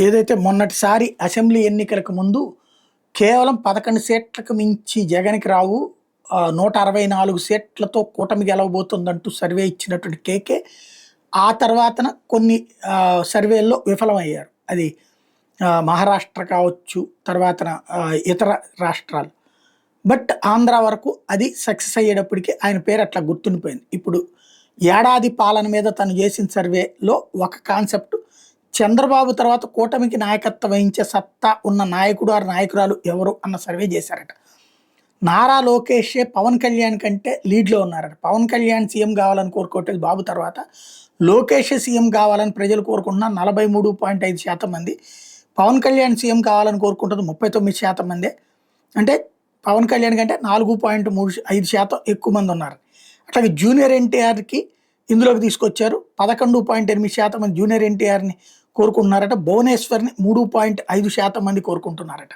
ఏదైతే మొన్నటిసారి అసెంబ్లీ ఎన్నికలకు ముందు కేవలం 11 సీట్లకు మించి జగన్‌కి రావు. 164 సీట్లతో కూటమి గెలవబోతుందంటూ సర్వే ఇచ్చినటువంటి కేకే ఆ తర్వాతన కొన్ని సర్వేల్లో విఫలమయ్యారు. అది మహారాష్ట్ర కావచ్చు, తర్వాతన ఇతర రాష్ట్రాలు. బట్ ఆంధ్ర వరకు అది సక్సెస్ అయ్యేటప్పటికి ఆయన పేరు అట్లా గుర్తుండిపోయింది. ఇప్పుడు ఏడాది పాలన మీద తను చేసిన సర్వేలో ఒక కాన్సెప్ట్, చంద్రబాబు తర్వాత కూటమికి నాయకత్వం వహించే సత్తా ఉన్న నాయకుడు ఆర్ నాయకురాలు ఎవరు అన్న సర్వే చేశారట. నారా లోకేషే పవన్ కళ్యాణ్ కంటే లీడ్‌లో ఉన్నారట. పవన్ కళ్యాణ్ సీఎం కావాలని కోరుకోవట్లేదు బాబు తర్వాత. లోకేషే సీఎం కావాలని ప్రజలు కోరుకుంటున్న 43.5% మంది. పవన్ కళ్యాణ్ సీఎం కావాలని కోరుకుంటుంది 39% మందే. అంటే పవన్ కళ్యాణ్ కంటే 4.35% ఎక్కువ మంది ఉన్నారు. అట్లాగే జూనియర్ ఎన్టీఆర్‌కి ఇందులోకి తీసుకొచ్చారు. 11.8% మంది జూనియర్ ఎన్టీఆర్‌ని కోరుకుంటున్నారట. భువనేశ్వర్‌ని 3.5% మంది కోరుకుంటున్నారట.